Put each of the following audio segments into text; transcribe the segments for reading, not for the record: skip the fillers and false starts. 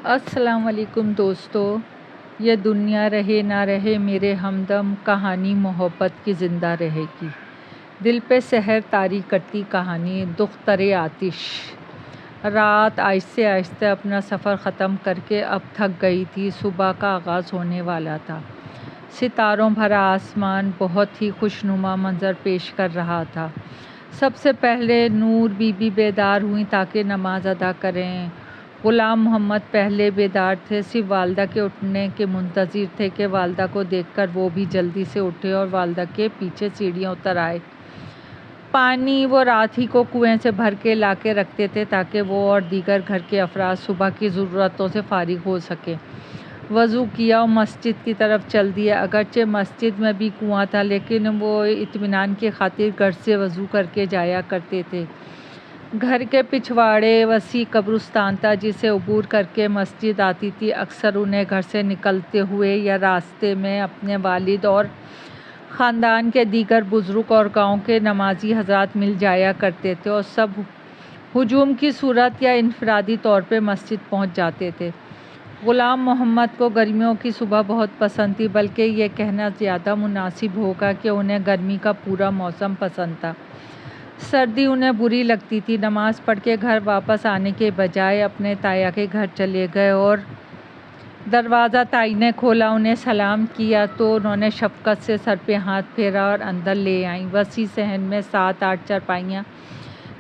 السلام علیکم دوستو، یہ دنیا رہے نہ رہے میرے ہمدم، کہانی محبت کی زندہ رہے گی۔ دل پہ سحر طاری کرتی کہانی، دختر آتش۔ رات آہستہ آہستہ اپنا سفر ختم کر کے اب تھک گئی تھی۔ صبح کا آغاز ہونے والا تھا۔ ستاروں بھرا آسمان بہت ہی خوشنما منظر پیش کر رہا تھا۔ سب سے پہلے نور بی بی بیدار ہوئیں تاکہ نماز ادا کریں۔ غلام محمد پہلے بیدار تھے، صرف والدہ کے اٹھنے کے منتظر تھے کہ والدہ کو دیکھ کر وہ بھی جلدی سے اٹھے اور والدہ کے پیچھے سیڑھیاں اتر آئے۔ پانی وہ رات ہی کو کنویں سے بھر کے لا کے رکھتے تھے تاکہ وہ اور دیگر گھر کے افراد صبح کی ضرورتوں سے فارغ ہو سکیں۔ وضو کیا اور مسجد کی طرف چل دیے۔ اگرچہ مسجد میں بھی کنواں تھا لیکن وہ اطمینان کی خاطر گھر سے وضو کر کے جایا کرتے تھے۔ گھر کے پچھواڑے وسیع قبرستان تھا جسے عبور کر کے مسجد آتی تھی۔ اکثر انہیں گھر سے نکلتے ہوئے یا راستے میں اپنے والد اور خاندان کے دیگر بزرگ اور گاؤں کے نمازی حضرات مل جایا کرتے تھے اور سب ہجوم کی صورت یا انفرادی طور پہ مسجد پہنچ جاتے تھے۔ غلام محمد کو گرمیوں کی صبح بہت پسند تھی، بلکہ یہ کہنا زیادہ مناسب ہوگا کہ انہیں گرمی کا پورا موسم پسند تھا۔ سردی انہیں بری لگتی تھی۔ نماز پڑھ کے گھر واپس آنے کے بجائے اپنے تایا کے گھر چلے گئے اور دروازہ تائی نے کھولا۔ انہیں سلام کیا تو انہوں نے شفقت سے سر پہ ہاتھ پھیرا اور اندر لے آئیں۔ وسیع صحن میں 7-8 چارپائیاں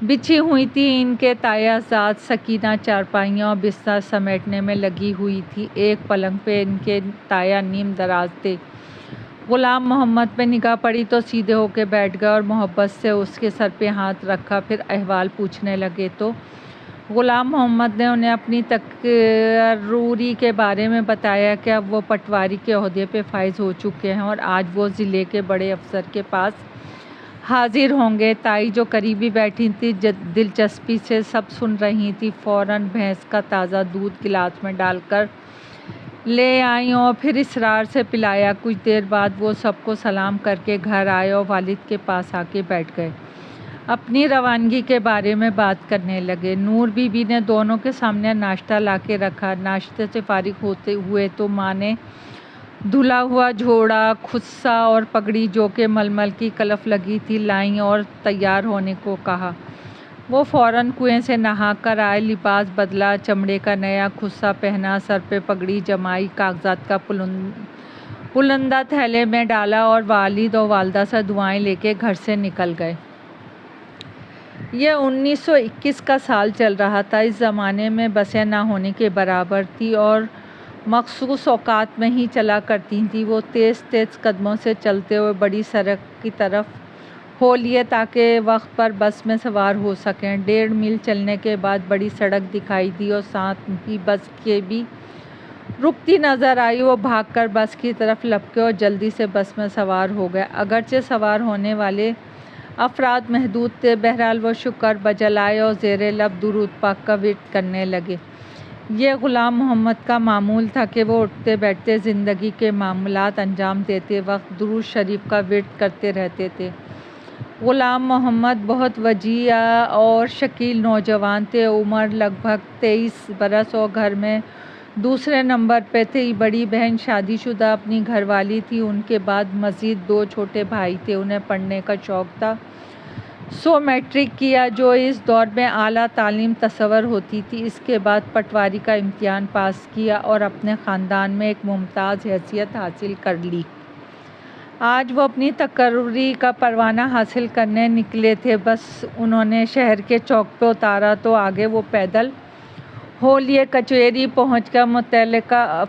بچھی ہوئی تھیں۔ ان کے تایا زاد سکینہ چارپائیاں اور بستر سمیٹنے میں لگی ہوئی تھی۔ ایک پلنگ پہ ان کے تایا نیم دراز تھے۔ غلام محمد پہ نگاہ پڑی تو سیدھے ہو کے بیٹھ گئے اور محبت سے اس کے سر پہ ہاتھ رکھا، پھر احوال پوچھنے لگے تو غلام محمد نے انہیں اپنی تقرری کے بارے میں بتایا کہ اب وہ پٹواری کے عہدے پہ فائز ہو چکے ہیں اور آج وہ ضلع کے بڑے افسر کے پاس حاضر ہوں گے۔ تائی جو قریبی بیٹھی تھی دلچسپی سے سب سن رہی تھی، فوراً بھینس کا تازہ دودھ گلاس میں ڈال کر لے آئیں اور پھر اصرار سے پلایا۔ کچھ دیر بعد وہ سب کو سلام کر کے گھر آئے اور والد کے پاس آ کے بیٹھ گئے۔ اپنی روانگی کے بارے میں بات کرنے لگے۔ نور بی بی نے دونوں کے سامنے ناشتہ لا کے رکھا۔ ناشتے سے فارغ ہوتے ہوئے تو ماں نے دھلا ہوا جھوڑا، خصا اور پگڑی جو کہ ململ کی کلف لگی تھی لائیں اور تیار ہونے کو کہا۔ وہ فوراً کنویں سے نہا کر آئے، لباس بدلا، چمڑے کا نیا خصا پہنا، سر پہ پگڑی جمائی، کاغذات کا پلندہ تھیلے میں ڈالا اور والد اور والدہ سے دعائیں لے کے گھر سے نکل گئے۔ یہ 1921 کا سال چل رہا تھا۔ اس زمانے میں بسیں نہ ہونے کے برابر تھیں اور مخصوص اوقات میں ہی چلا کرتی تھیں۔ وہ تیز تیز قدموں سے چلتے ہوئے بڑی سڑک کی طرف ہو لیے تاکہ وقت پر بس میں سوار ہو سکیں۔ 1.5 میل چلنے کے بعد بڑی سڑک دکھائی دی اور ساتھ ہی بس کے بھی رکتی نظر آئی۔ وہ بھاگ کر بس کی طرف لپکے اور جلدی سے بس میں سوار ہو گئے۔ اگرچہ سوار ہونے والے افراد محدود تھے، بہرحال وہ شکر بجلائے اور زیر لب درود پاک کا ورد کرنے لگے۔ یہ غلام محمد کا معمول تھا کہ وہ اٹھتے بیٹھتے زندگی کے معاملات انجام دیتے وقت درود شریف کا ورد کرتے رہتے تھے۔ غلام محمد بہت وجیح اور شکیل نوجوان تھے۔ عمر لگ بھگ 23 برس اور گھر میں دوسرے نمبر پہ تھے۔ بڑی بہن شادی شدہ اپنی گھر والی تھی۔ ان کے بعد مزید 2 چھوٹے بھائی تھے۔ انہیں پڑھنے کا شوق تھا، سو میٹرک کیا جو اس دور میں اعلیٰ تعلیم تصور ہوتی تھی۔ اس کے بعد پٹواری کا امتحان پاس کیا اور اپنے خاندان میں ایک ممتاز حیثیت حاصل کر لی۔ آج وہ اپنی تقرری کا پروانہ حاصل کرنے نکلے تھے۔ بس انہوں نے شہر کے چوک پہ اتارا تو آگے وہ پیدل ہو لیے کچہری پہنچ کر متعلقہ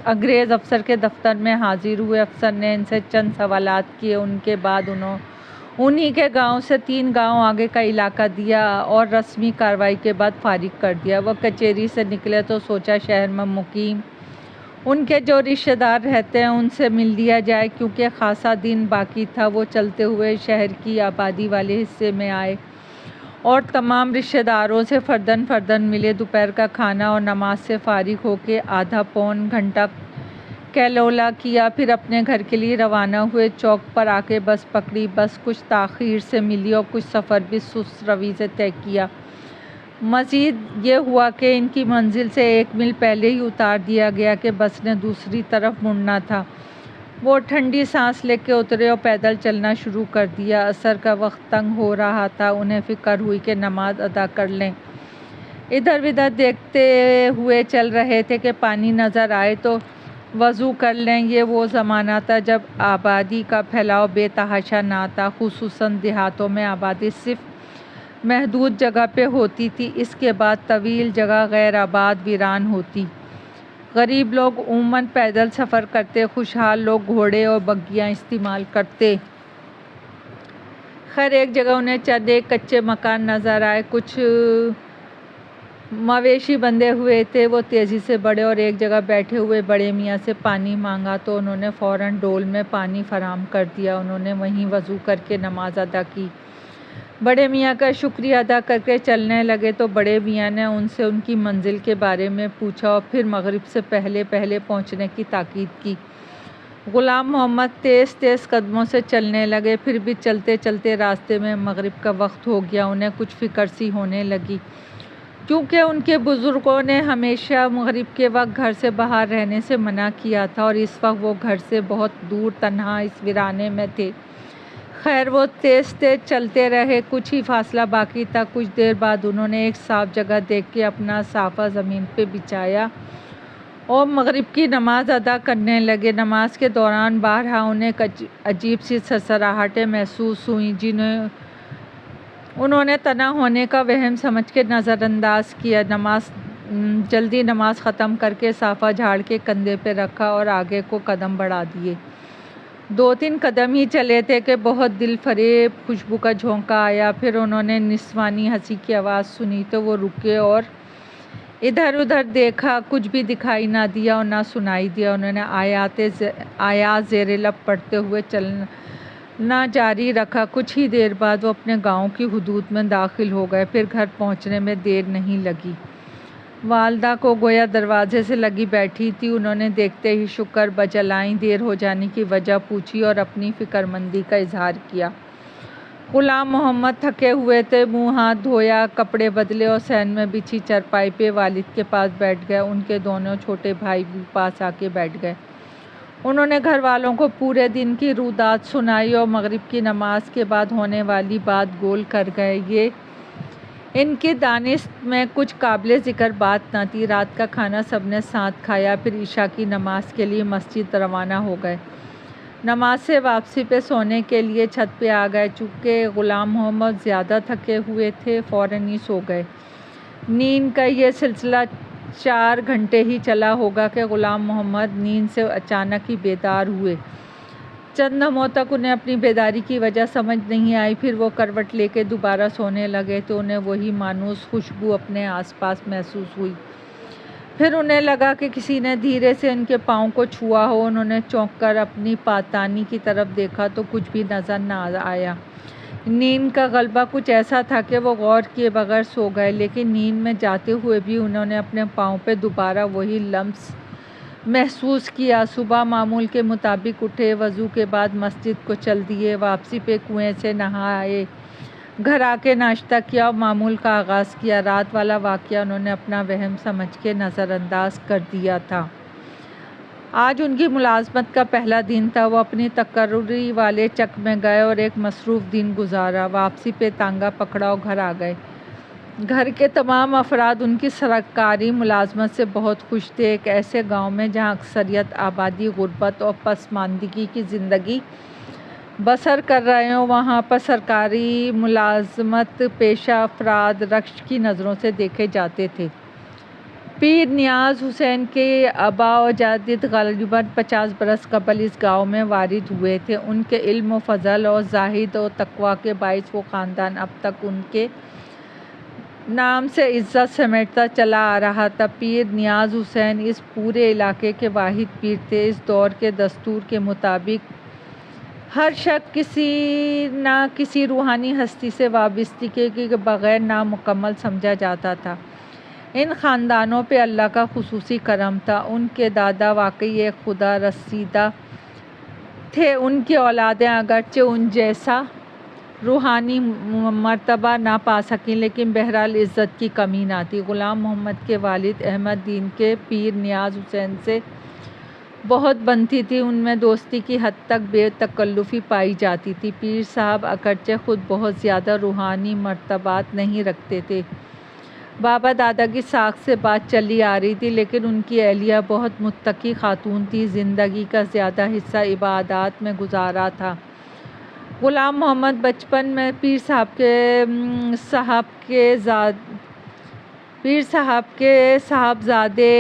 انگریز افسر کے دفتر میں حاضر ہوئے۔ افسر نے ان سے چند سوالات کیے۔ ان کے بعد انہی کے گاؤں سے 3 گاؤں آگے کا علاقہ دیا اور رسمی کارروائی کے بعد فارغ کر دیا۔ وہ کچہری سے نکلے تو سوچا شہر میں مقیم ان کے جو رشتہ دار رہتے ہیں ان سے مل لیا جائے، کیونکہ خاصا دن باقی تھا۔ وہ چلتے ہوئے شہر کی آبادی والے حصے میں آئے اور تمام رشتہ داروں سے فرداً فرداً ملے۔ دوپہر کا کھانا اور نماز سے فارغ ہو کے آدھا پون گھنٹہ کیلولا کیا، پھر اپنے گھر کے لیے روانہ ہوئے۔ چوک پر آ کے بس پکڑی۔ بس کچھ تاخیر سے ملی اور کچھ سفر بھی سست روی سے طے کیا۔ مزید یہ ہوا کہ ان کی منزل سے 1 میل پہلے ہی اتار دیا گیا کہ بس نے دوسری طرف مڑنا تھا۔ وہ ٹھنڈی سانس لے کے اترے اور پیدل چلنا شروع کر دیا۔ عصر کا وقت تنگ ہو رہا تھا، انہیں فکر ہوئی کہ نماز ادا کر لیں۔ ادھر ادھر دیکھتے ہوئے چل رہے تھے کہ پانی نظر آئے تو وضو کر لیں۔ یہ وہ زمانہ تھا جب آبادی کا پھیلاؤ بے تحاشا نہ تھا، خصوصاً دیہاتوں میں آبادی صرف محدود جگہ پہ ہوتی تھی، اس کے بعد طویل جگہ غیر آباد ویران ہوتی۔ غریب لوگ عموماً پیدل سفر کرتے، خوشحال لوگ گھوڑے اور بگھیاں استعمال کرتے۔ خیر ایک جگہ انہیں چند ایک کچے مکان نظر آئے، کچھ مویشی بندھے ہوئے تھے، وہ تیزی سے بڑھے اور ایک جگہ بیٹھے ہوئے بڑے میاں سے پانی مانگا تو انہوں نے فوراً ڈول میں پانی فراہم کر دیا۔ انہوں نے وہیں وضو کر کے نماز ادا کی، بڑے میاں کا شکریہ ادا کر کے چلنے لگے تو بڑے میاں نے ان سے ان کی منزل کے بارے میں پوچھا اور پھر مغرب سے پہلے پہنچنے کی تاکید کی۔ غلام محمد تیز تیز قدموں سے چلنے لگے، پھر بھی چلتے چلتے راستے میں مغرب کا وقت ہو گیا۔ انہیں کچھ فکر سی ہونے لگی، کیونکہ ان کے بزرگوں نے ہمیشہ مغرب کے وقت گھر سے باہر رہنے سے منع کیا تھا اور اس وقت وہ گھر سے بہت دور تنہا اس ویرانے میں تھے۔ خیر وہ تیز تیز چلتے رہے، کچھ ہی فاصلہ باقی تھا۔ کچھ دیر بعد انہوں نے ایک صاف جگہ دیکھ کے اپنا صافہ زمین پہ بچھایا اور مغرب کی نماز ادا کرنے لگے۔ نماز کے دوران بارہا انہیں عجیب سی سرسراہٹیں محسوس ہوئیں جنہیں انہوں نے تنہا ہونے کا وہم سمجھ کے نظر انداز کیا۔ جلدی نماز ختم کر کے صافہ جھاڑ کے کندھے پہ رکھا اور آگے کو قدم بڑھا دیے۔ 2-3 قدم ہی چلے تھے کہ بہت دل فریب خوشبو کا جھونکا آیا، پھر انہوں نے نسوانی ہنسی کی آواز سنی تو وہ رکے اور ادھر ادھر دیکھا، کچھ بھی دکھائی نہ دیا اور نہ سنائی دیا۔ انہوں نے آیات زیر لب پڑھتے ہوئے چلنا جاری رکھا۔ کچھ ہی دیر بعد وہ اپنے گاؤں کی حدود میں داخل ہو گئے، پھر گھر پہنچنے میں دیر نہیں لگی۔ والدہ کو گویا دروازے سے لگی بیٹھی تھی، انہوں نے دیکھتے ہی شکر بجلائیں، دیر ہو جانے کی وجہ پوچھی اور اپنی فکرمندی کا اظہار کیا۔ غلام محمد تھکے ہوئے تھے، منہ ہاتھ دھویا، کپڑے بدلے اور صحن میں بچھی چارپائی پہ والد کے پاس بیٹھ گئے۔ ان کے دونوں چھوٹے بھائی بھی پاس آ کے بیٹھ گئے۔ انہوں نے گھر والوں کو پورے دن کی رودات سنائی اور مغرب کی نماز کے بعد ہونے والی بات گول کر گئے۔ یہ ان کی دانست میں کچھ قابل ذکر بات نہ تھی۔ رات کا کھانا سب نے ساتھ کھایا، پھر عشاء کی نماز کے لیے مسجد روانہ ہو گئے۔ نماز سے واپسی پہ سونے کے لیے چھت پہ آ گئے۔ چونکہ غلام محمد زیادہ تھکے ہوئے تھے، فوراً ہی سو گئے۔ نیند کا یہ سلسلہ 4 گھنٹے ہی چلا ہوگا کہ غلام محمد نیند سے اچانک ہی بیدار ہوئے۔ چند لمحوں تک انہیں اپنی بیداری کی وجہ سمجھ نہیں آئی، پھر وہ کروٹ لے کے دوبارہ سونے لگے تو انہیں وہی مانوس خوشبو اپنے آس پاس محسوس ہوئی۔ پھر انہیں لگا کہ کسی نے دھیرے سے ان کے پاؤں کو چھوا ہو۔ انہوں نے چونک کر اپنی پاتانی کی طرف دیکھا تو کچھ بھی نظر نہ آیا۔ نیند کا غلبہ کچھ ایسا تھا کہ وہ غور کیے بغیر سو گئے، لیکن نیند میں جاتے ہوئے بھی انہوں نے اپنے پاؤں پہ دوبارہ وہی لمس محسوس کیا۔ صبح معمول کے مطابق اٹھے، وضو کے بعد مسجد کو چل دیے، واپسی پہ کنویں سے نہائے، گھر آ کے ناشتہ کیا اور معمول کا آغاز کیا۔ رات والا واقعہ انہوں نے اپنا وہم سمجھ کے نظر انداز کر دیا تھا۔ آج ان کی ملازمت کا پہلا دن تھا۔ وہ اپنی تقرری والے چک میں گئے اور ایک مصروف دن گزارا۔ واپسی پہ تانگا پکڑا اور گھر آ گئے۔ گھر کے تمام افراد ان کی سرکاری ملازمت سے بہت خوش تھے۔ ایک ایسے گاؤں میں جہاں اکثریت آبادی غربت اور پسماندگی کی زندگی بسر کر رہے ہوں، وہاں پر سرکاری ملازمت پیشہ افراد رشک کی نظروں سے دیکھے جاتے تھے۔ پیر نیاز حسین کے آبا و اجداد غالباً 50 برس قبل اس گاؤں میں وارد ہوئے تھے۔ ان کے علم و فضل اور زہد و تقویٰ کے باعث وہ خاندان اب تک ان کے نام سے عزت سمیٹتا چلا آ رہا تھا۔ پیر نیاز حسین اس پورے علاقے کے واحد پیر تھے۔ اس دور کے دستور کے مطابق ہر شخص کسی نہ کسی روحانی ہستی سے وابستگی کے بغیر نامکمل سمجھا جاتا تھا۔ ان خاندانوں پہ اللہ کا خصوصی کرم تھا۔ ان کے دادا واقعی ایک خدا رسیدہ تھے۔ ان کی اولادیں اگرچہ ان جیسا روحانی مرتبہ نہ پا سکیں، لیکن بہرحال عزت کی کمی نہ تھی۔ غلام محمد کے والد احمد دین کے پیر نیاز حسین سے بہت بنتی تھی، ان میں دوستی کی حد تک بے تکلفی پائی جاتی تھی۔ پیر صاحب اگرچہ خود بہت زیادہ روحانی مرتبات نہیں رکھتے تھے، بابا دادا کی ساکھ سے بات چلی آ رہی تھی، لیکن ان کی اہلیہ بہت متقی خاتون تھی، زندگی کا زیادہ حصہ عبادات میں گزارا تھا۔ غلام محمد بچپن میں پیر صاحب کے صاحبزادے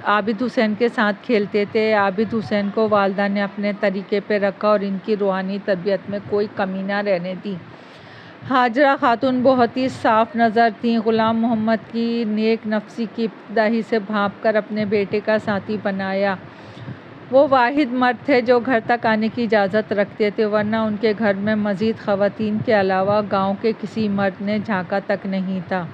عابد حسین کے ساتھ کھیلتے تھے۔ عابد حسین کو والدہ نے اپنے طریقے پہ رکھا اور ان کی روحانی تربیت میں کوئی کمی نہ رہنے دی۔ ہاجرہ خاتون بہت ہی صاف نظر تھیں۔ غلام محمد کی نیک نفسی کی ابتدا ہی سے بھانپ کر اپنے بیٹے کا ساتھی بنایا۔ وہ واحد مرد تھے جو گھر تک آنے کی اجازت رکھتے تھے، ورنہ ان کے گھر میں مزید خواتین کے علاوہ گاؤں کے کسی مرد نے جھانکا تک نہیں تھا۔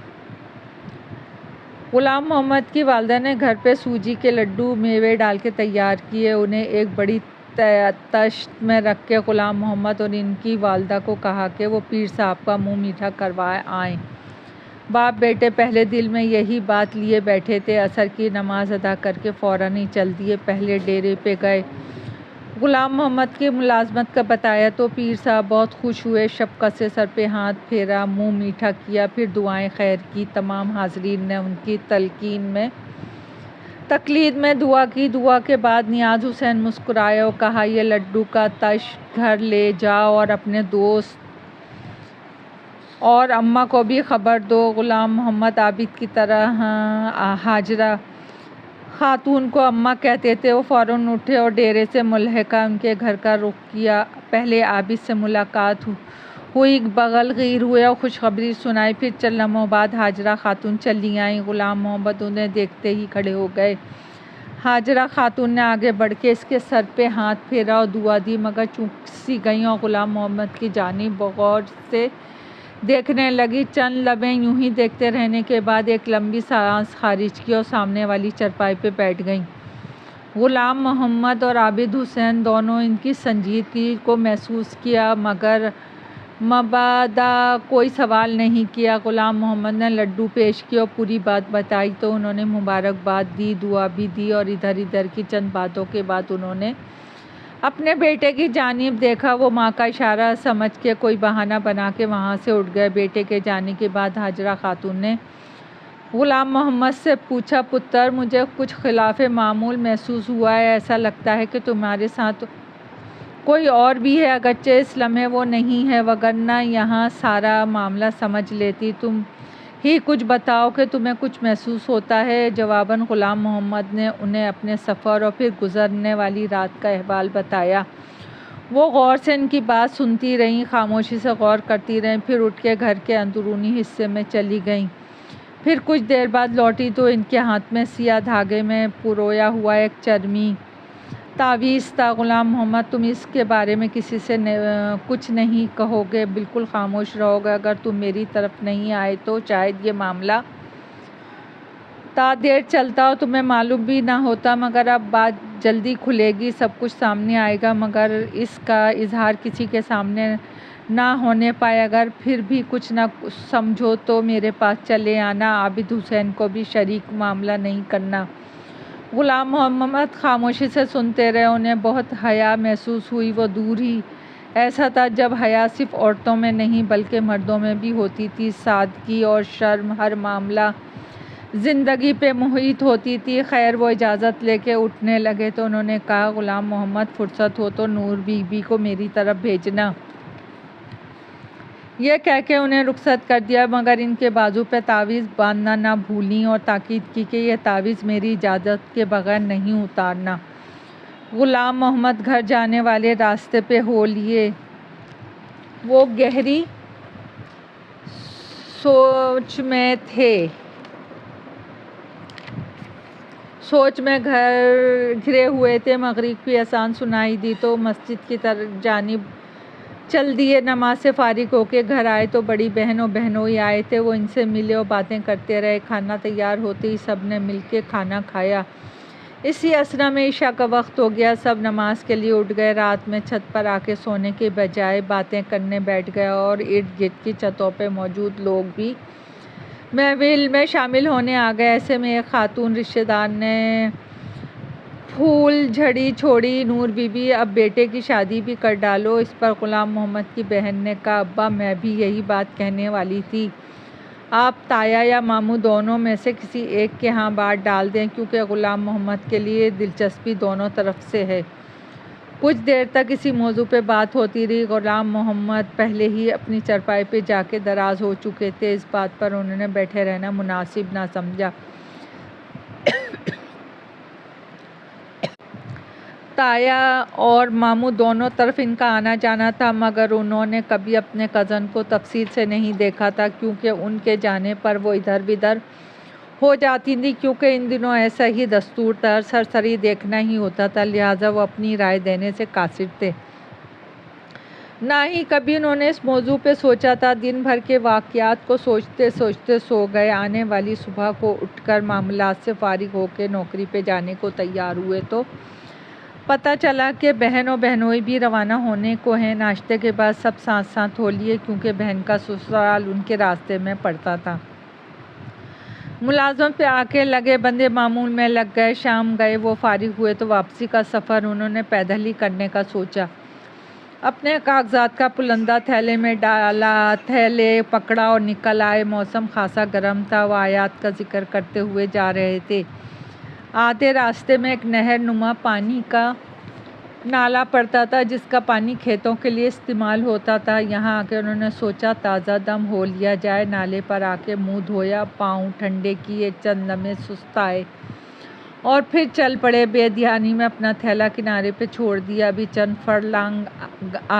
غلام محمد کی والدہ نے گھر پہ سوجی کے لڈو میوے ڈال کے تیار کیے، انہیں ایک بڑی تشت میں رکھ کے غلام محمد اور ان کی والدہ کو کہا کہ وہ پیر صاحب کا منہ میٹھا کروا آئیں۔ باپ بیٹے پہلے دل میں یہی بات لیے بیٹھے تھے، عصر کی نماز ادا کر کے فوراً ہی چل دیے، پہلے ڈیرے پہ گئے۔ غلام محمد کی ملازمت کا بتایا تو پیر صاحب بہت خوش ہوئے، شفقت سے سر پہ ہاتھ پھیرا، منہ میٹھا کیا، پھر دعائیں خیر کی۔ تمام حاضرین نے ان کی تقلید میں دعا کی۔ دعا کے بعد نیاز حسین مسکرائے اور کہا، یہ لڈو کا تشت گھر لے جاؤ اور اپنے دوست اور اماں کو بھی خبر دو۔ غلام محمد عابد کی طرح ہاجرہ خاتون کو اماں کہتے تھے، وہ فوراً اٹھے اور ڈیرے سے ملحقہ ان کے گھر کا رخ کیا۔ پہلے عابد سے ملاقات ہوئی، بغل گیر ہوئے اور خوشخبری سنائی، پھر چند لمحوں بعد ہاجرہ خاتون چلی آئیں۔ غلام محمد انہیں دیکھتے ہی کھڑے ہو گئے۔ ہاجرہ خاتون نے آگے بڑھ کے اس کے سر پہ ہاتھ پھیرا اور دعا دی، مگر چونک سی گئیں اور غلام محمد کی جانب غور سے دیکھنے لگی۔ چند لمحے یوں ہی دیکھتے رہنے کے بعد ایک لمبی سانس خارج کی اور سامنے والی چارپائی پہ بیٹھ گئیں۔ غلام محمد اور عابد حسین دونوں ان کی سنجیدگی کو محسوس کیا، مگر مبادا کوئی سوال نہیں کیا۔ غلام محمد نے لڈو پیش کیے اور پوری بات بتائی تو انہوں نے مبارکباد دی، دعا بھی دی، اور ادھر ادھر کی چند باتوں کے بعد انہوں نے اپنے بیٹے کی جانب دیکھا۔ وہ ماں کا اشارہ سمجھ کے کوئی بہانہ بنا کے وہاں سے اٹھ گئے۔ بیٹے کے جانے کے بعد ہاجرہ خاتون نے غلام محمد سے پوچھا، پتر، مجھے کچھ خلاف معمول محسوس ہوا ہے، ایسا لگتا ہے کہ تمہارے ساتھ کوئی اور بھی ہے، اگرچہ اس لمحے وہ نہیں ہے، وگرنہ یہاں سارا معاملہ سمجھ لیتی۔ تم ہی کچھ بتاؤ کہ تمہیں کچھ محسوس ہوتا ہے۔ جواباً غلام محمد نے انہیں اپنے سفر اور پھر گزرنے والی رات کا احوال بتایا۔ وہ غور سے ان کی بات سنتی رہیں، خاموشی سے غور کرتی رہیں، پھر اٹھ کے گھر کے اندرونی حصے میں چلی گئیں۔ پھر کچھ دیر بعد لوٹی تو ان کے ہاتھ میں سیاہ دھاگے میں پرویا ہوا ایک چرمی تعویذ تھا۔ غلام محمد، تم اس کے بارے میں کسی سے کچھ نہیں کہو گے، بالکل خاموش رہو گے۔ اگر تم میری طرف نہیں آئے تو شاید یہ معاملہ تا دیر چلتا اور تمہیں معلوم بھی نہ ہوتا، مگر اب بات جلدی کھلے گی، سب کچھ سامنے آئے گا، مگر اس کا اظہار کسی کے سامنے نہ ہونے پائے۔ اگر پھر بھی کچھ نہ سمجھو تو میرے پاس چلے آنا، عابد حسین کو بھی شریک معاملہ نہیں کرنا۔ غلام محمد خاموشی سے سنتے رہے، انہیں بہت حیا محسوس ہوئی۔ وہ دور ہی ایسا تھا جب حیا صرف عورتوں میں نہیں بلکہ مردوں میں بھی ہوتی تھی، سادگی اور شرم ہر معاملہ زندگی پہ محیط ہوتی تھی۔ خیر، وہ اجازت لے کے اٹھنے لگے تو انہوں نے کہا، غلام محمد، فرصت ہو تو نور بی بی کو میری طرف بھیجنا۔ یہ کہہ کے انہیں رخصت کر دیا، مگر ان کے بازو پہ تعویذ باندھنا نہ بھولیں اور تاکید کی کہ یہ تعویذ میری اجازت کے بغیر نہیں اتارنا۔ غلام محمد گھر جانے والے راستے پہ ہو لیے۔ وہ گہری سوچ میں تھے، سوچ میں گھرے ہوئے تھے۔ مغرب کی اذان سنائی دی تو مسجد کی جانب چل دیے۔ نماز سے فارغ ہو کے گھر آئے تو بڑی بہن اور بہنوئی آئے تھے، وہ ان سے ملے اور باتیں کرتے رہے۔ کھانا تیار ہوتے ہی سب نے مل کے کھانا کھایا۔ اسی اسنا میں عشاء کا وقت ہو گیا، سب نماز کے لیے اٹھ گئے۔ رات میں چھت پر آ کے سونے کے بجائے باتیں کرنے بیٹھ گئے اور ارد گرد کی چھتوں پہ موجود لوگ بھی محفل میں شامل ہونے آ گئے۔ ایسے میں ایک خاتون رشتہ دار نے پھول جھڑی چھوڑی، نور بی بی اب بیٹے کی شادی بھی کر ڈالو۔ اس پر غلام محمد کی بہن نے کہا، ابا میں بھی یہی بات کہنے والی تھی، آپ تایا یا ماموں دونوں میں سے کسی ایک کے ہاں بات ڈال دیں، کیونکہ غلام محمد کے لیے دلچسپی دونوں طرف سے ہے۔ کچھ دیر تک اسی موضوع پہ بات ہوتی رہی۔ غلام محمد پہلے ہی اپنی چارپائی پہ جا کے دراز ہو چکے تھے، اس بات پر انہوں نے بیٹھے رہنا مناسب نہ سمجھا۔ تایا اور ماموں دونوں طرف ان کا آنا جانا تھا، مگر انہوں نے کبھی اپنے کزن کو تفصیل سے نہیں دیکھا تھا، کیونکہ ان کے جانے پر وہ ادھر بدھر ہو جاتی تھی، کیونکہ ان دنوں ایسا ہی دستور تھا، سرسری دیکھنا ہی ہوتا تھا، لہٰذا وہ اپنی رائے دینے سے قاصر تھے۔ نہ ہی کبھی انہوں نے اس موضوع پہ سوچا تھا۔ دن بھر کے واقعات کو سوچتے سوچتے سو گئے۔ آنے والی صبح کو اٹھ کر معاملات سے فارغ ہو کے نوکری پہ جانے کو تیار ہوئے تو پتہ چلا کہ بہن اور بہنوئی بھی روانہ ہونے کو ہیں۔ ناشتے کے بعد سب ساتھ ساتھ ہو لیے، کیونکہ بہن کا سسرال ان کے راستے میں پڑتا تھا۔ ملازمت پہ آ کے لگے بندے معمول میں لگ گئے۔ شام گئے وہ فارغ ہوئے تو واپسی کا سفر انہوں نے پیدل ہی کرنے کا سوچا۔ اپنے کاغذات کا پلندہ تھیلے میں ڈالا، تھیلے پکڑا اور نکل آئے۔ موسم خاصا گرم تھا۔ وہ آیات کا ذکر کرتے ہوئے جا رہے تھے۔ آدھے راستے میں ایک نہر نما پانی کا نالا پڑتا تھا، جس کا پانی کھیتوں کے لیے استعمال ہوتا تھا۔ یہاں آ کے انہوں نے سوچا تازہ دم ہو لیا جائے۔ نالے پر آ کے منہ دھویا، پاؤں ٹھنڈے کیے، چند لمحے سستائے اور پھر چل پڑے۔ بے دھیانی میں اپنا تھیلا کنارے پہ چھوڑ دیا۔ ابھی چند فرلانگ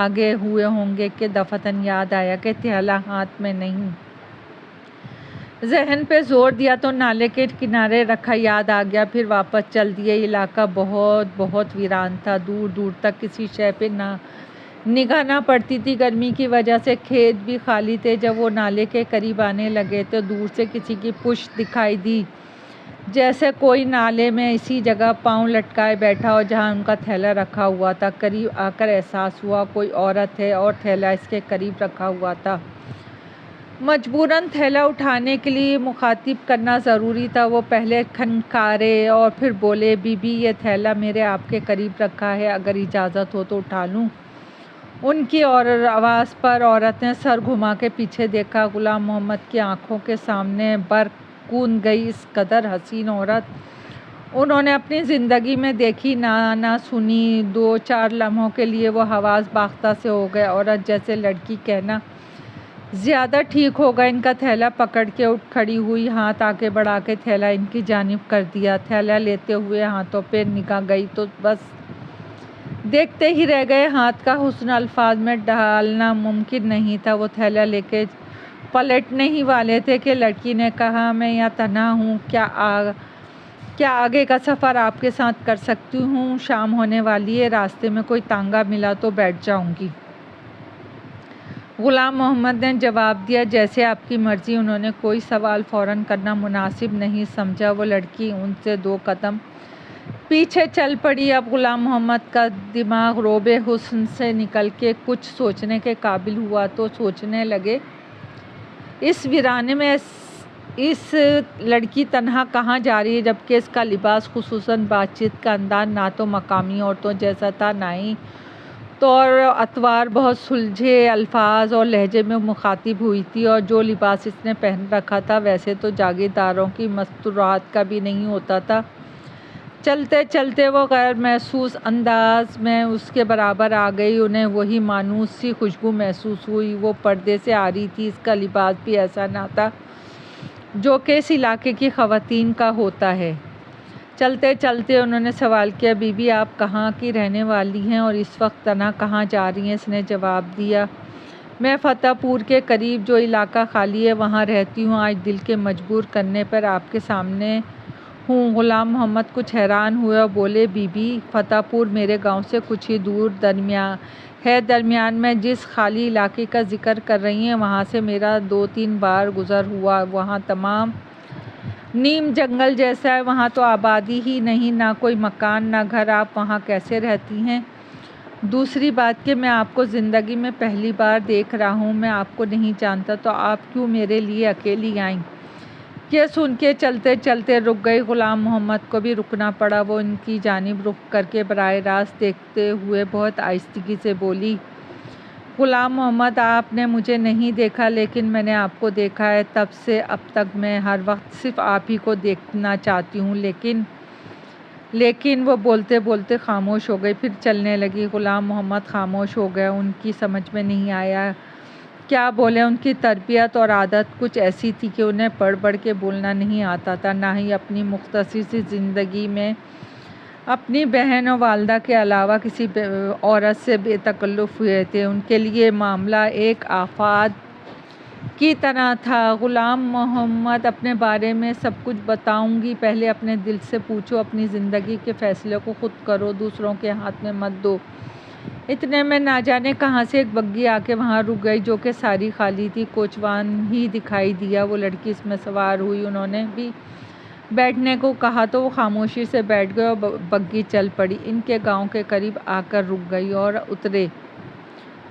آگے ہوئے ہوں گے کہ دفعتاً یاد آیا کہ تھیلا ہاتھ میں نہیں۔ ذہن پہ زور دیا تو نالے کے کنارے رکھا یاد آ گیا۔ پھر واپس چل دیے۔ علاقہ بہت بہت ویران تھا، دور دور تک کسی شے پہ نگاہ نہ پڑتی تھی۔ گرمی کی وجہ سے کھیت بھی خالی تھے۔ جب وہ نالے کے قریب آنے لگے تو دور سے کسی کی پشت دکھائی دی، جیسے کوئی نالے میں اسی جگہ پاؤں لٹکائے بیٹھا ہو جہاں ان کا تھیلا رکھا ہوا تھا۔ قریب آ کر احساس ہوا کوئی عورت ہے اور تھیلا اس کے قریب رکھا ہوا تھا۔ مجبوراً تھیلا اٹھانے کے لیے مخاطب کرنا ضروری تھا۔ وہ پہلے کھنکارے اور پھر بولے، بی بی یہ تھیلا میرے آپ کے قریب رکھا ہے، اگر اجازت ہو تو اٹھا لوں؟ ان کی آواز پر عورت نے سر گھما کے پیچھے دیکھا۔ غلام محمد کی آنکھوں کے سامنے برق کون گئی۔ اس قدر حسین عورت انہوں نے اپنی زندگی میں دیکھی نہ سنی۔ دو چار لمحوں کے لیے وہ حواس باختہ سے ہو گئے۔ عورت جیسے لڑکی کہنا زیادہ ٹھیک ہوگا۔ ان کا تھیلا پکڑ کے اٹھ کھڑی ہوئی، ہاتھ آگے بڑھا کے تھیلا ان کی جانب کر دیا۔ تھیلا لیتے ہوئے ہاتھوں پہ نگاہ گئی تو بس دیکھتے ہی رہ گئے۔ ہاتھ کا حسن الفاظ میں ڈھالنا ممکن نہیں تھا۔ وہ تھیلا لے کے پلٹنے ہی والے تھے کہ لڑکی نے کہا، میں یہاں تنہا ہوں، کیا آگے کا سفر آپ کے ساتھ کر سکتی ہوں؟ شام ہونے والی ہے، راستے میں کوئی تانگا ملا تو بیٹھ جاؤں گی۔ غلام محمد نے جواب دیا، جیسے آپ کی مرضی۔ انہوں نے کوئی سوال فوراً کرنا مناسب نہیں سمجھا۔ وہ لڑکی ان سے 2 قدم پیچھے چل پڑی۔ اب غلام محمد کا دماغ روب حسن سے نکل کے کچھ سوچنے کے قابل ہوا تو سوچنے لگے، اس ویرانے میں اس لڑکی تنہا کہاں جا رہی ہے، جبکہ اس کا لباس، خصوصاً بات چیت کا انداز نہ تو مقامی عورتوں جیسا تھا، نہ ہی طور اطوار بہت سلجھے الفاظ اور لہجے میں مخاطب ہوئی تھی، اور جو لباس اس نے پہن رکھا تھا ویسے تو جاگیرداروں کی مستورات کا بھی نہیں ہوتا تھا۔ چلتے چلتے وہ غیر محسوس انداز میں اس کے برابر آ گئی۔ انہیں وہی مانوس سی خوشبو محسوس ہوئی۔ وہ پردے سے آ رہی تھی۔ اس کا لباس بھی ایسا نہ تھا جو کہ اس علاقے کی خواتین کا ہوتا ہے۔ چلتے چلتے انہوں نے سوال کیا، بی بی آپ کہاں کی رہنے والی ہیں اور اس وقت تنہا کہاں جا رہی ہیں؟ اس نے جواب دیا، میں فتح پور کے قریب جو علاقہ خالی ہے وہاں رہتی ہوں۔ آج دل کے مجبور کرنے پر آپ کے سامنے ہوں۔ غلام محمد کچھ حیران ہوئے اور بولے، بی بی فتح پور میرے گاؤں سے کچھ ہی دور درمیان میں جس خالی علاقے کا ذکر کر رہی ہیں وہاں سے میرا 2-3 بار گزر ہوا۔ وہاں تمام نیم جنگل جیسا ہے، وہاں تو آبادی ہی نہیں، نہ کوئی مکان نہ گھر، آپ وہاں کیسے رہتی ہیں؟ دوسری بات کہ میں آپ کو زندگی میں پہلی بار دیکھ رہا ہوں، میں آپ کو نہیں جانتا، تو آپ کیوں میرے لیے اکیلی آئیں؟ یہ سن کے چلتے چلتے رک گئی۔ غلام محمد کو بھی رکنا پڑا۔ وہ ان کی جانب رخ کر کے براہ راست دیکھتے ہوئے بہت آہستگی سے بولی، غلام محمد، آپ نے مجھے نہیں دیکھا، لیکن میں نے آپ کو دیکھا ہے۔ تب سے اب تک میں ہر وقت صرف آپ ہی کو دیکھنا چاہتی ہوں۔ لیکن وہ بولتے بولتے خاموش ہو گئی، پھر چلنے لگی۔ غلام محمد خاموش ہو گئے۔ ان کی سمجھ میں نہیں آیا کیا بولے۔ ان کی تربیت اور عادت کچھ ایسی تھی کہ انہیں بڑھ بڑھ کے بولنا نہیں آتا تھا، نہ ہی اپنی مختصر سی زندگی میں اپنی بہن اور والدہ کے علاوہ کسی عورت سے بے تکلف ہوئے تھے۔ ان کے لیے معاملہ ایک آفات کی طرح تھا۔ غلام محمد، اپنے بارے میں سب کچھ بتاؤں گی، پہلے اپنے دل سے پوچھو، اپنی زندگی کے فیصلے کو خود کرو، دوسروں کے ہاتھ میں مت دو۔ اتنے میں نہ جانے کہاں سے ایک بگی آ کے وہاں رک گئی، جو کہ ساری خالی تھی۔ کوچوان ہی دکھائی دیا۔ وہ لڑکی اس میں سوار ہوئی۔ انہوں نے بھی بیٹھنے کو کہا تو وہ خاموشی سے بیٹھ گئے اور بگی چل پڑی۔ ان کے گاؤں کے قریب آ کر رک گئی اور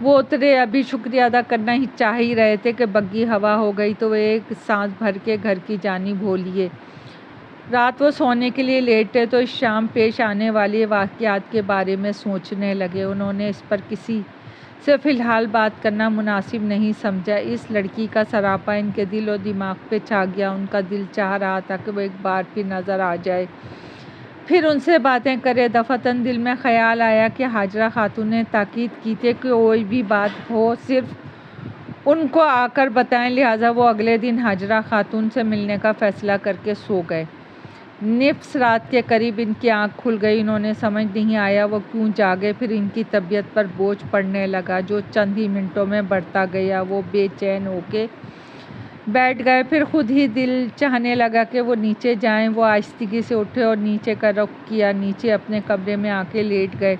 وہ اترے۔ ابھی شکریہ ادا کرنا ہی چاہ ہی رہے تھے کہ بگی ہوا ہو گئی، تو وہ ایک سانس بھر کے گھر کی جانب ہو لیے۔ رات وہ سونے کے لیے لیٹے تو اس شام پیش آنے والے واقعات کے بارے میں سوچنے لگے۔ انہوں نے اس پر کسی سے فی الحال بات کرنا مناسب نہیں سمجھا۔ اس لڑکی کا سراپا ان کے دل و دماغ پہ چھا گیا۔ ان کا دل چاہ رہا تھا کہ وہ ایک بار پھر نظر آ جائے، پھر ان سے باتیں کرے۔ دفعتاً دل میں خیال آیا کہ حاجرہ خاتون نے تاکید کی تھی کہ کوئی بھی بات ہو صرف ان کو آ کر بتائیں، لہٰذا وہ اگلے دن حاجرہ خاتون سے ملنے کا فیصلہ کر کے سو گئے۔ نصف رات کے قریب ان کی آنکھ کھل گئی۔ انہوں نے سمجھ نہیں آیا وہ کیوں جاگے۔ پھر ان کی طبیعت پر بوجھ پڑنے لگا جو چند ہی منٹوں میں بڑھتا گیا۔ وہ بے چین ہو کے بیٹھ گئے، پھر خود ہی دل چاہنے لگا کہ وہ نیچے جائیں۔ وہ آہستگی سے اٹھے اور نیچے کا رخ کیا۔ نیچے اپنے کمرے میں آ کے لیٹ گئے۔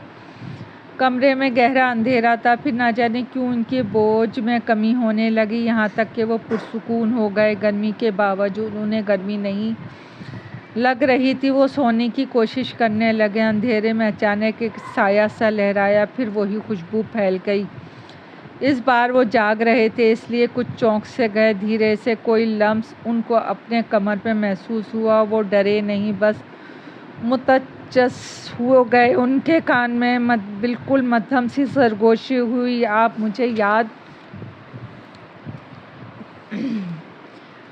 کمرے میں گہرا اندھیرا تھا، پھر نہ جانے کیوں ان کے بوجھ میں کمی ہونے لگی، یہاں تک کہ وہ پرسکون ہو گئے۔ گرمی کے باوجود انہیں گرمی نہیں لگ رہی تھی۔ وہ سونے کی کوشش کرنے لگے۔ اندھیرے میں اچانک ایک سایہ سا لہرایا، پھر وہی خوشبو پھیل گئی۔ اس بار وہ جاگ رہے تھے، اس لیے کچھ چونک سے گئے۔ دھیرے سے کوئی لمس ان کو اپنے کمر پہ محسوس ہوا۔ وہ ڈرے نہیں، بس متجسس ہو گئے۔ ان کے کان میں بالکل مدھم سی سرگوشی ہوئی، آپ مجھے یاد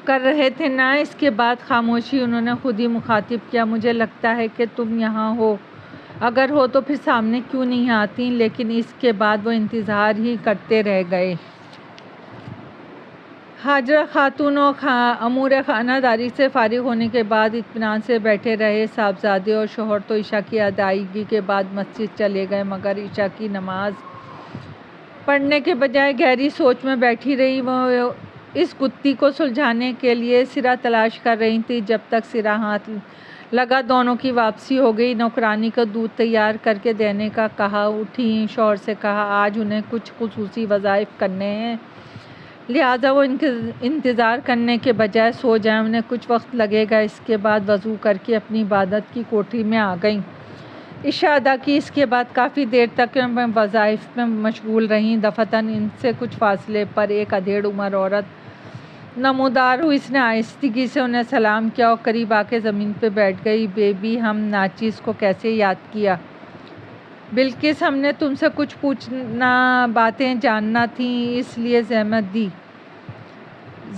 کر رہے تھے نا؟ اس کے بعد خاموشی۔ انہوں نے خود ہی مخاطب کیا، مجھے لگتا ہے کہ تم یہاں ہو، اگر ہو تو پھر سامنے کیوں نہیں آتی؟ لیکن اس کے بعد وہ انتظار ہی کرتے رہ گئے۔ حاجرہ خاتون امور خانہ داری سے فارغ ہونے کے بعد اطمینان سے بیٹھے رہے۔ صاحبزادے اور شوہر تو عشاء کی ادائیگی کے بعد مسجد چلے گئے، مگر عشاء کی نماز پڑھنے کے بجائے گہری سوچ میں بیٹھی رہی۔ وہ اس گتھی کو سلجھانے کے لیے سرا تلاش کر رہی تھی۔ جب تک سرا ہاتھ لگا دونوں کی واپسی ہو گئی۔ نوکرانی کو دودھ تیار کر کے دینے کا کہا۔ اٹھیں، شوہر سے کہا آج انہیں کچھ خصوصی وظائف کرنے ہیں، لہٰذا وہ انتظار کرنے کے بجائے سو جائیں، انہیں کچھ وقت لگے گا۔ اس کے بعد وضو کر کے اپنی عبادت کی کوٹری میں آ گئیں۔ عشاء ادا کی۔ اس کے بعد کافی دیر تک وظائف میں مشغول رہیں۔ دفعتاً ان سے کچھ فاصلے پر ایک ادھیڑ عمر عورت نمودار ہوئی۔ اس نے آہستگی سے انہیں سلام کیا اور قریب آ کے زمین پہ بیٹھ گئی۔ بیبی، ہم ناچیز کو کیسے یاد کیا؟ بلکہ ہم نے تم سے کچھ باتیں جاننا تھیں، اس لیے زحمت دی۔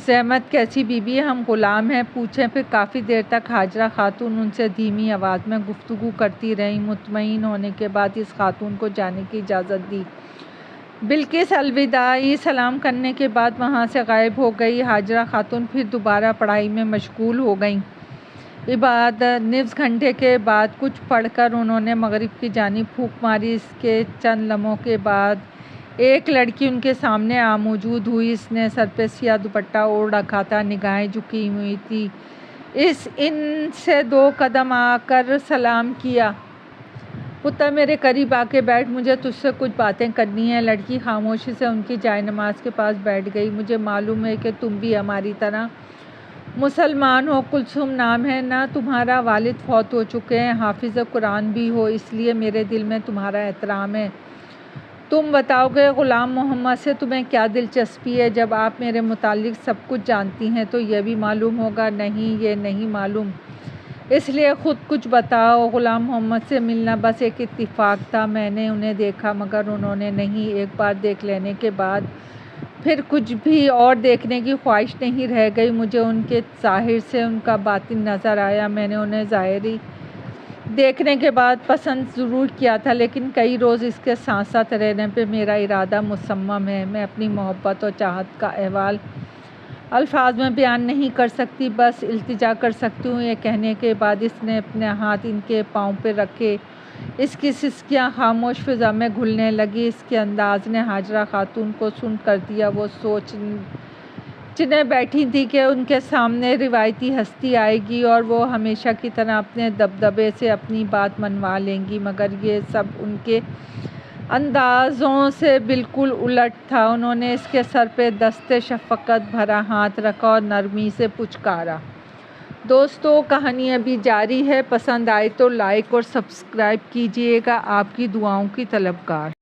زحمت کیسی بی بی؟ ہم غلام ہیں، پوچھیں۔ پھر کافی دیر تک حاجرہ خاتون ان سے دھیمی آواز میں گفتگو کرتی رہیں۔ مطمئن ہونے کے بعد اس خاتون کو جانے کی اجازت دی۔ بلکہ الوداعی سلام کرنے کے بعد وہاں سے غائب ہو گئی۔ حاجرہ خاتون پھر دوبارہ پڑھائی میں مشغول ہو گئیں۔ نصف گھنٹے کے بعد کچھ پڑھ کر انہوں نے مغرب کی جانب پھونک ماری۔ اس کے چند لمحوں کے بعد ایک لڑکی ان کے سامنے موجود ہوئی۔ اس نے سر پہ سیاہ دوپٹہ اوڑھ رکھا تھا، نگاہیں جھکی ہوئی تھیں۔ ان سے 2 قدم آ کر سلام کیا۔ پتر میرے قریب آ کے بیٹھ، مجھے تجھ سے کچھ باتیں کرنی ہیں۔ لڑکی خاموشی سے ان کی جائے نماز کے پاس بیٹھ گئی۔ مجھے معلوم ہے کہ تم بھی ہماری طرح مسلمان ہو، کلثوم نام ہے، نہ تمہارا والد فوت ہو چکے ہیں، حافظ قرآن بھی ہو، اس لیے میرے دل میں تمہارا احترام ہے۔ تم بتاؤ گے غلام محمد سے تمہیں کیا دلچسپی ہے؟ جب آپ میرے متعلق سب کچھ جانتی ہیں تو یہ بھی معلوم ہوگا۔ نہیں، یہ نہیں معلوم، اس لیے خود کچھ بتاؤ۔ غلام محمد سے ملنا بس ایک اتفاق تھا، میں نے انہیں دیکھا مگر انہوں نے نہیں۔ ایک بار دیکھ لینے کے بعد پھر کچھ بھی اور دیکھنے کی خواہش نہیں رہ گئی۔ مجھے ان کے ظاہر سے ان کا باطن نظر آیا۔ میں نے انہیں ظاہری دیکھنے کے بعد پسند ضرور کیا تھا، لیکن کئی روز اس کے ساتھ ساتھ رہنے پہ میرا ارادہ مصمم ہے۔ میں اپنی محبت اور چاہت کا احوال الفاظ میں بیان نہیں کر سکتی، بس التجا کر سکتی ہوں۔ یہ کہنے کے بعد اس نے اپنے ہاتھ ان کے پاؤں پہ رکھے۔ اس کی سسکیاں خاموش فضا میں گھلنے لگی۔ اس کے انداز نے حاجرہ خاتون کو سن کر دیا۔ وہ سوچنے بیٹھی تھی کہ ان کے سامنے روایتی ہستی آئے گی اور وہ ہمیشہ کی طرح اپنے دبدبے سے اپنی بات منوا لیں گی، مگر یہ سب ان کے اندازوں سے بالکل الٹ تھا۔ انہوں نے اس کے سر پہ دست شفقت بھرا ہاتھ رکھا اور نرمی سے پچکارا۔ دوستو، کہانی ابھی جاری ہے۔ پسند آئے تو لائک اور سبسکرائب کیجیے گا۔ آپ کی دعاؤں کی طلبگار۔